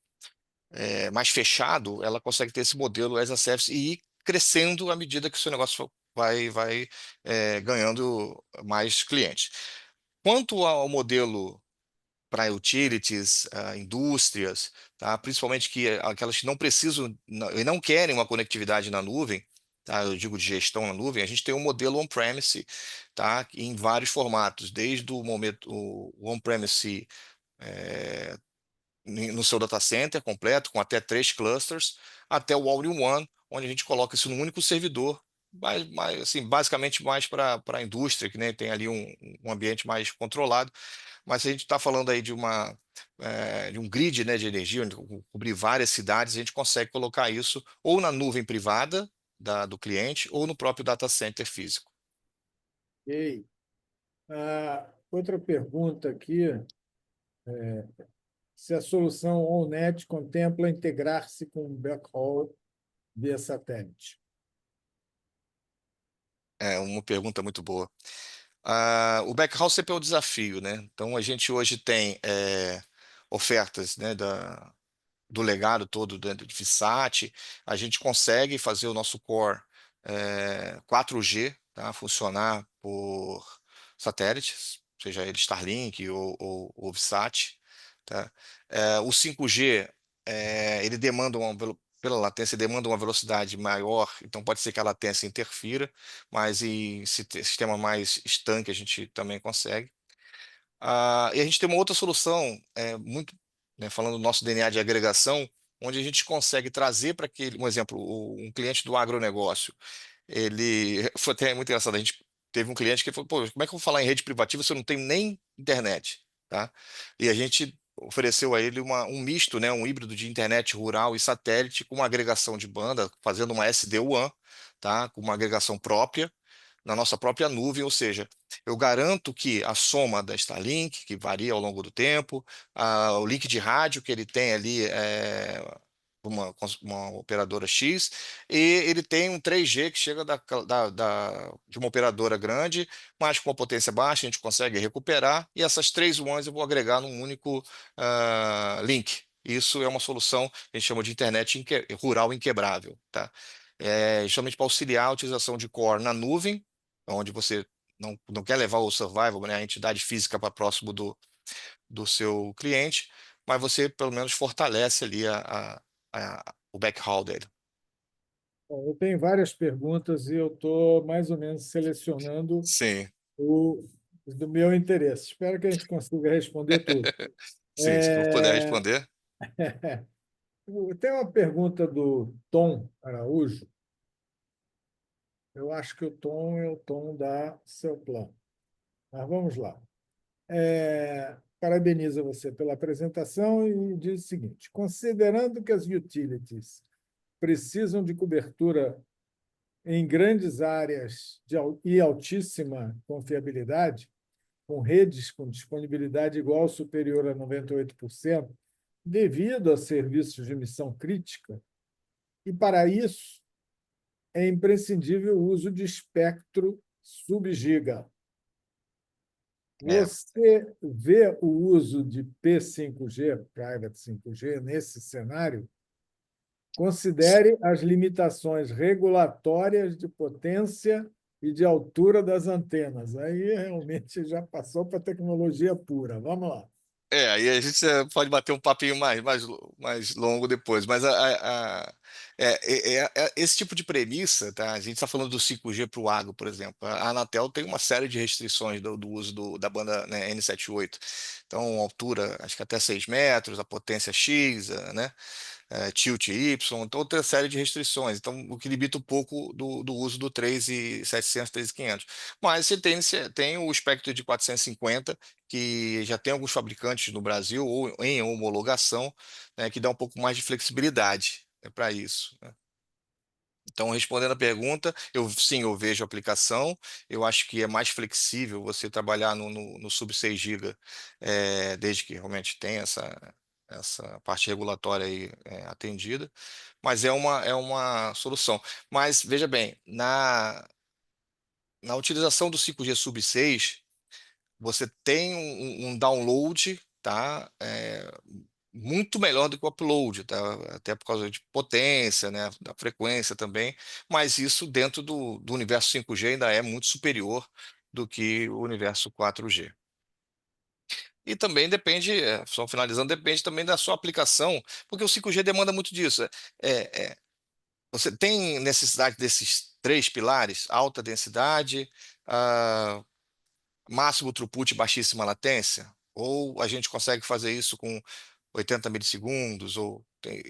mais fechado, ela consegue ter esse modelo as a service e ir crescendo à medida que o seu negócio vai ganhando mais clientes. Quanto ao modelo para utilities, indústrias, tá? Principalmente aquelas que não precisam e não querem uma conectividade na nuvem, tá? Eu digo de gestão na nuvem, a gente tem um modelo on-premise, tá? Em vários formatos, desde o momento o on-premise no seu data center completo, com até 3 clusters, até o all-in-one, onde a gente coloca isso num único servidor, assim, basicamente mais para a indústria, que nem tem ali um ambiente mais controlado. Mas se a gente está falando aí de um grid, né, de energia, onde cobrir várias cidades, a gente consegue colocar isso ou na nuvem privada do cliente ou no próprio data center físico. Ok. Outra pergunta aqui, se a solução OnNet contempla integrar-se com um backhaul via satélite. É uma pergunta muito boa. O backhaul sempre é o desafio, né? Então a gente hoje tem ofertas, né, do legado todo dentro de Vsat, a gente consegue fazer o nosso core 4G, tá, funcionar por satélites, seja ele Starlink ou Vsat, tá? O 5G, ele demanda pela latência, demanda uma velocidade maior, então pode ser que a latência interfira, mas em sistema mais estanque a gente também consegue. E a gente tem uma outra solução muito né, falando do nosso DNA de agregação, onde a gente consegue trazer para aquele, um exemplo, um cliente do agronegócio. Ele foi até muito engraçado. A gente teve um cliente que falou: pô, como é que eu vou falar em rede privativa se eu não tenho nem internet? Tá? E a gente ofereceu a ele um misto, né, um híbrido de internet rural e satélite com uma agregação de banda, fazendo uma SD-WAN, tá? Com uma agregação própria na nossa própria nuvem, ou seja, eu garanto que a soma da Starlink, que varia ao longo do tempo, o link de rádio que ele tem ali uma operadora X, e ele tem um 3G que chega de uma operadora grande, mas com uma potência baixa, a gente consegue recuperar, e essas três WANs eu vou agregar num único link. Isso é uma solução que a gente chama de internet rural inquebrável, tá? Justamente para auxiliar a utilização de core na nuvem, onde você não quer levar o survival, né, a entidade física para próximo do seu cliente, mas você pelo menos fortalece ali o backhaul dele. Bom, eu tenho várias perguntas e eu estou mais ou menos selecionando Sim, o do meu interesse. Espero que a gente consiga responder tudo. sim, se eu puder responder. Tem uma pergunta do Tom Araújo. Eu acho que o Tom é o tom da seu plano. Mas vamos lá. Parabeniza você pela apresentação e diz o seguinte: considerando que as utilities precisam de cobertura em grandes áreas e altíssima confiabilidade, com redes com disponibilidade igual ou superior a 98%, devido a serviços de missão crítica, e para isso é imprescindível o uso de espectro sub-giga. É, Você vê o uso de P5G, Private 5G, nesse cenário? Considere as limitações regulatórias de potência e de altura das antenas. Aí realmente já passou para tecnologia pura. Vamos lá. aí a gente pode bater um papinho mais longo depois, mas esse tipo de premissa, tá? A gente está falando do 5G para o agro, por exemplo. A Anatel tem uma série de restrições do uso da banda, né, N78. Então, altura, acho que até 6 metros, a potência X, né? Tilt Y, então outra série de restrições. Então, o que limita um pouco do uso do 3700, 3500. Mas você tem o espectro de 450, que já tem alguns fabricantes no Brasil ou em homologação, né, que dá um pouco mais de flexibilidade, né, para isso, né. Então, respondendo a pergunta, sim, eu vejo a aplicação. Eu acho que é mais flexível você trabalhar no sub 6 GB, desde que realmente tenha essa parte regulatória aí atendida. Mas é uma solução. Mas, veja bem, na utilização do 5G sub 6, você tem um download, tá? Muito melhor do que o upload, tá? Até por causa de potência, né? Da frequência também, mas isso dentro do universo 5G ainda é muito superior do que o universo 4G. E também depende, só finalizando, depende também da sua aplicação, porque o 5G demanda muito disso. Você tem necessidade desses três pilares: alta densidade, ah, máximo throughput e baixíssima latência? Ou a gente consegue fazer isso com 80 milissegundos?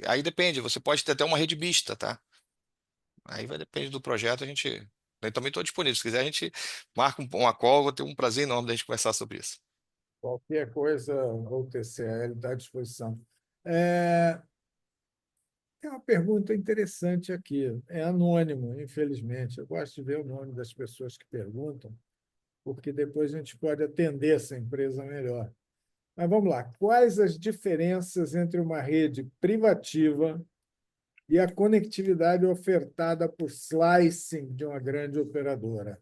Aí depende, você pode ter até uma rede mista, tá? Aí vai depender do projeto, eu também estou disponível. Se quiser, a gente marca uma call, vou ter um prazer enorme da gente conversar sobre isso. Qualquer coisa, o TCL está à disposição. É, Tem uma pergunta interessante aqui. É anônimo, infelizmente. Eu gosto de ver o nome das pessoas que perguntam, porque depois a gente pode atender essa empresa melhor. Mas vamos lá. Quais as diferenças entre uma rede privativa e a conectividade ofertada por slicing de uma grande operadora?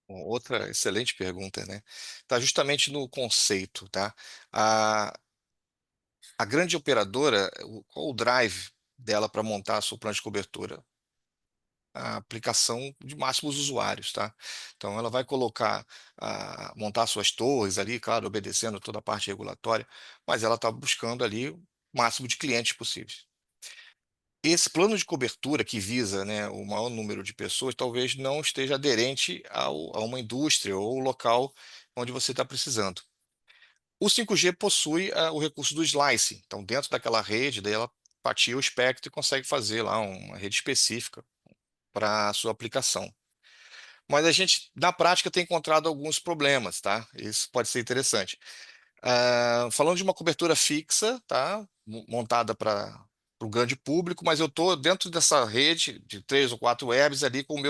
Bom, outra excelente pergunta, né? Está justamente no conceito, tá? A grande operadora, qual o drive dela para montar a sua plano de cobertura? A aplicação de máximos usuários, tá? Então, ela vai montar suas torres ali, claro, obedecendo toda a parte regulatória, mas ela está buscando ali o máximo de clientes possíveis. Esse plano de cobertura que visa, né, o maior número de pessoas, talvez não esteja aderente a uma indústria ou local onde você está precisando. O 5G possui o recurso do slicing. Então, dentro daquela rede, daí ela fatia o espectro e consegue fazer lá uma rede específica para a sua aplicação. Mas a gente, na prática, tem encontrado alguns problemas, tá? Isso pode ser interessante. Falando de uma cobertura fixa, tá? Montada para o grande público, mas eu estou dentro dessa rede de 3 ou 4 webs ali com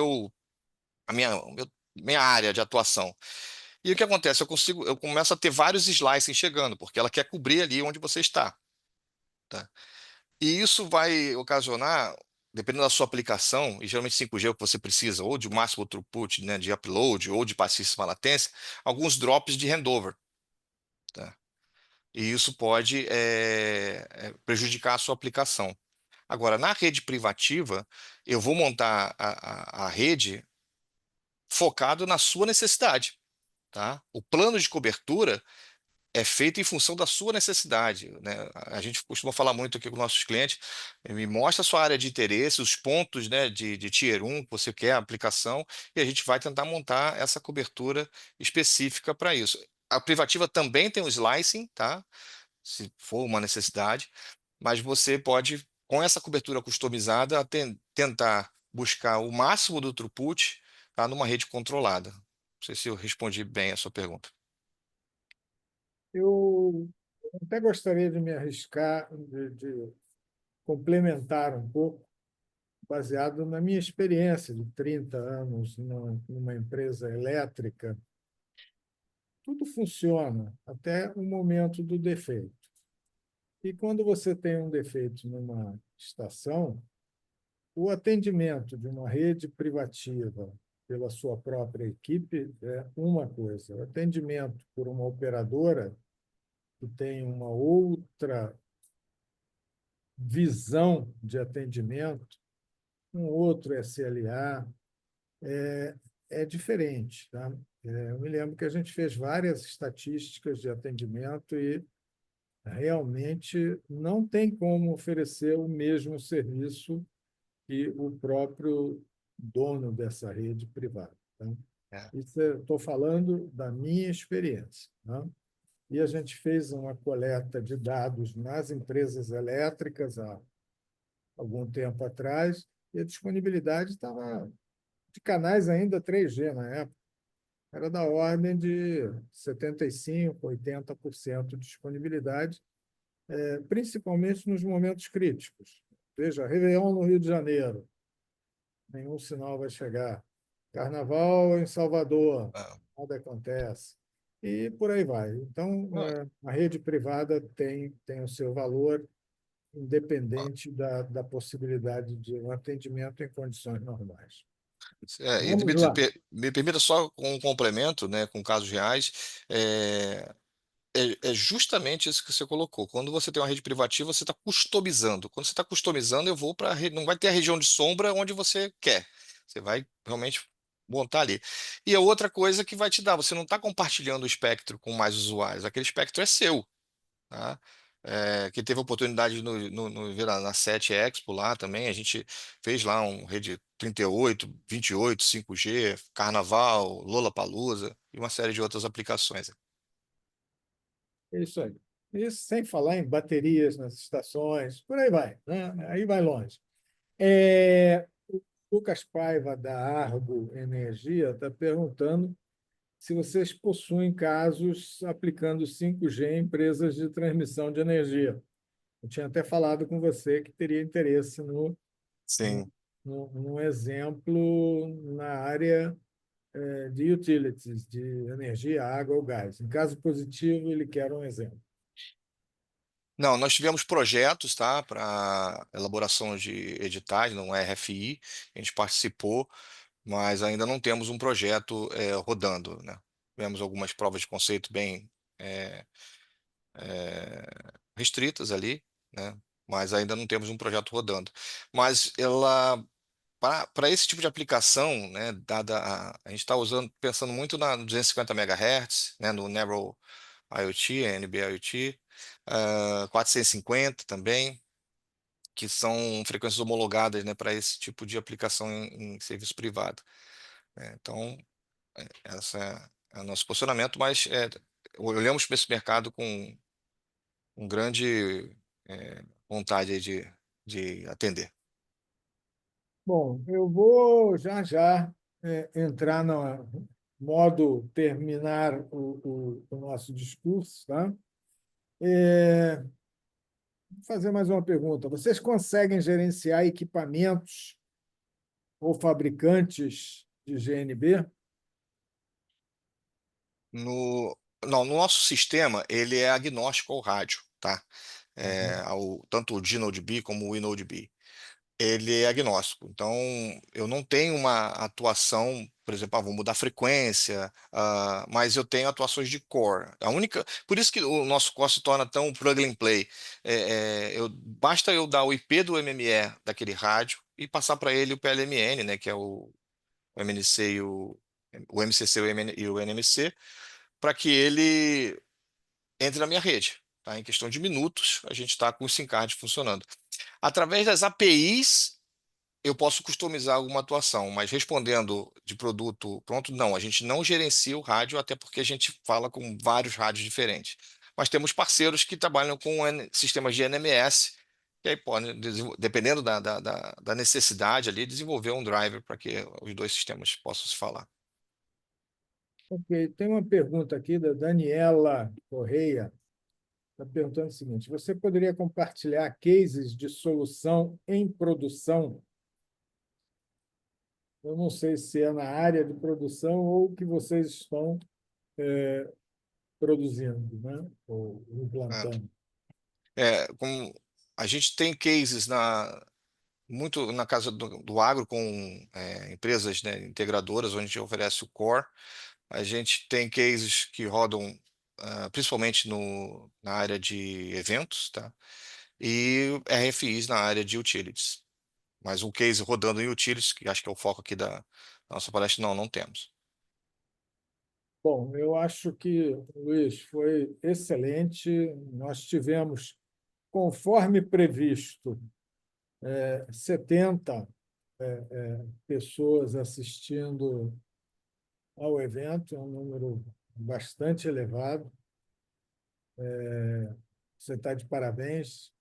minha área de atuação. E o que acontece? Eu começo a ter vários slicing chegando, porque ela quer cobrir ali onde você está, tá? E isso vai ocasionar, dependendo da sua aplicação, e geralmente 5G é o que você precisa, ou de máximo throughput, né, de upload, ou de baixíssima latência, alguns drops de handover, tá? E isso pode prejudicar a sua aplicação. Agora, na rede privativa, eu vou montar a rede focado na sua necessidade, tá? O plano de cobertura é feito em função da sua necessidade, né? A gente costuma falar muito aqui com nossos clientes, me mostra a sua área de interesse, os pontos, né, de Tier 1 que você quer a aplicação, e a gente vai tentar montar essa cobertura específica para isso. A privativa também tem o slicing, tá? Se for uma necessidade, mas você pode, com essa cobertura customizada, tentar buscar o máximo do throughput, tá, numa rede controlada. Não sei se eu respondi bem a sua pergunta. Eu até gostaria de me arriscar, de complementar um pouco, baseado na minha experiência de 30 anos numa empresa elétrica. Tudo funciona até o momento do defeito. E quando você tem um defeito numa estação, o atendimento de uma rede privativa pela sua própria equipe é uma coisa. O atendimento por uma operadora que tem uma outra visão de atendimento, um outro SLA, é diferente. Tá? Eu me lembro que a gente fez várias estatísticas de atendimento e realmente não tem como oferecer o mesmo serviço que o próprio dono dessa rede privada. Tá? É. Isso estou falando da minha experiência. Tá? E a gente fez uma coleta de dados nas empresas elétricas há algum tempo atrás, e a disponibilidade estava de canais ainda 3G na época. Era da ordem de 75%, 80% de disponibilidade, principalmente nos momentos críticos. Veja, Réveillon no Rio de Janeiro, nenhum sinal vai chegar. Carnaval em Salvador, Ah, nada acontece. E por aí vai. Então, não, a rede privada tem o seu valor, independente da possibilidade de um atendimento em condições normais. E Vamos lá. me permita só um complemento, né, com casos reais. É justamente isso que você colocou. Quando você tem uma rede privativa, você está customizando. Quando você está customizando, eu vou para não vai ter a região de sombra onde você quer. Você vai realmente montar ali. E a outra coisa que vai te dar, você não está compartilhando o espectro com mais usuários. Aquele espectro é seu, tá? Que teve a oportunidade ver na 7 Expo lá também, a gente fez lá um rede 38, 28, 5G, Carnaval, Lollapalooza e uma série de outras aplicações. É isso aí. Isso sem falar em baterias nas estações, por aí vai, né? Aí vai longe. O Lucas Paiva, da Argo Energia, está perguntando se vocês possuem casos aplicando 5G em empresas de transmissão de energia. Eu tinha até falado com você que teria interesse no, Sim. num exemplo na área de utilities, de energia, água ou gás. Em caso positivo, ele quer um exemplo. Não, nós tivemos projetos, tá, para elaboração de editais no RFI, a gente participou, mas ainda não temos um projeto rodando, né? Tivemos algumas provas de conceito bem é, é, restritas ali, né? Mas ainda não temos um projeto rodando. Mas ela para esse tipo de aplicação, né, dada a gente está usando, pensando muito na 250 MHz, né, no Narrow IoT, NB-IoT, 450 também, que são frequências homologadas, né, para esse tipo de aplicação em serviço privado, né. Então, essa é o nosso posicionamento, mas olhamos para esse mercado com grande vontade aí de atender. Bom, eu vou já já entrar no modo terminar o nosso discurso, tá? Vou fazer mais uma pergunta. Vocês conseguem gerenciar equipamentos ou fabricantes de GNB? Não, no nosso sistema, ele é agnóstico ao rádio, tá? Uhum. Tanto o G-Node-B como o eNodeB. Ele é agnóstico. Então, eu não tenho uma atuação, por exemplo, vou mudar a frequência, mas eu tenho atuações de core. Por isso que o nosso core se torna tão plug and play. Basta eu dar o IP do MME daquele rádio e passar para ele o PLMN, né, que é o MNC e o MCC e o NMC, para que ele entre na minha rede. Tá? Em questão de minutos, a gente está com o SIM card funcionando. Através das APIs, eu posso customizar alguma atuação, mas respondendo de produto pronto, não. A gente não gerencia o rádio, até porque a gente fala com vários rádios diferentes. Mas temos parceiros que trabalham com sistemas de NMS, que aí podem, dependendo da necessidade ali, desenvolver um driver para que os dois sistemas possam se falar. Ok, tem uma pergunta aqui da Daniela Correia. Está perguntando o seguinte: você poderia compartilhar cases de solução em produção? Eu não sei se é na área de produção ou que vocês estão produzindo, né? Ou Né? implantando. Como a gente tem cases muito na casa do agro com empresas, né, integradoras, onde a gente oferece o core. A gente tem cases que rodam principalmente na área de eventos, tá? E RFIs na área de utilities. Mas um case rodando em utilities, que acho que é o foco aqui da nossa palestra, não temos. Bom, eu acho que, Luiz, foi excelente. Nós tivemos, conforme previsto, 70 pessoas assistindo ao evento, é um número bastante elevado. Você está de parabéns.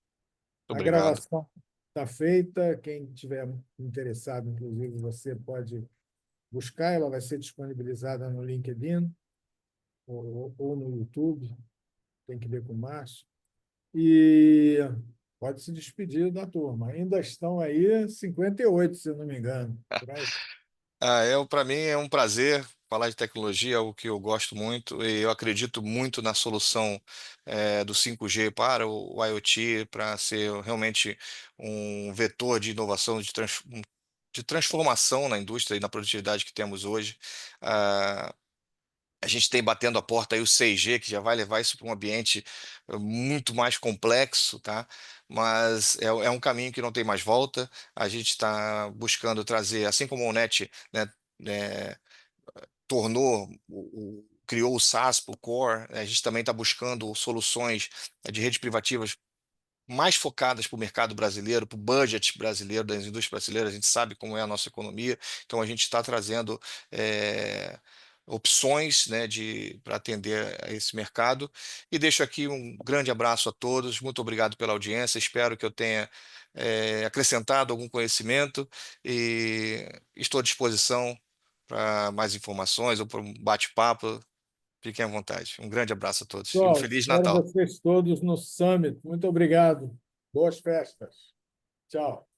Muito A obrigado. gravação está feita. Quem tiver interessado, inclusive, você pode buscar. Ela vai ser disponibilizada no LinkedIn ou no YouTube. Tem que ver com o Márcio. E pode se despedir da turma. Ainda estão aí 58, se eu não me engano. Por aí. Para mim é um prazer falar de tecnologia, é algo que eu gosto muito e eu acredito muito na solução do 5G para o IoT, para ser realmente um vetor de inovação, de transformação na indústria e na produtividade que temos hoje. Ah, a gente tem batendo a porta aí o 6G, que já vai levar isso para um ambiente muito mais complexo, tá? Mas é um caminho que não tem mais volta. A gente está buscando trazer, assim como o NET, né, é, criou o SASP, o Core, a gente também está buscando soluções de redes privativas mais focadas para o mercado brasileiro, para o budget brasileiro, das indústrias brasileiras. A gente sabe como é a nossa economia, então a gente está trazendo opções, né, para atender a esse mercado. E deixo aqui um grande abraço a todos, muito obrigado pela audiência, espero que eu tenha acrescentado algum conhecimento e estou à disposição para mais informações ou para um bate-papo. Fiquem à vontade. Um grande abraço a todos e um Pessoal, Feliz espero Natal. vocês todos no Summit. Muito obrigado. Boas festas. Tchau.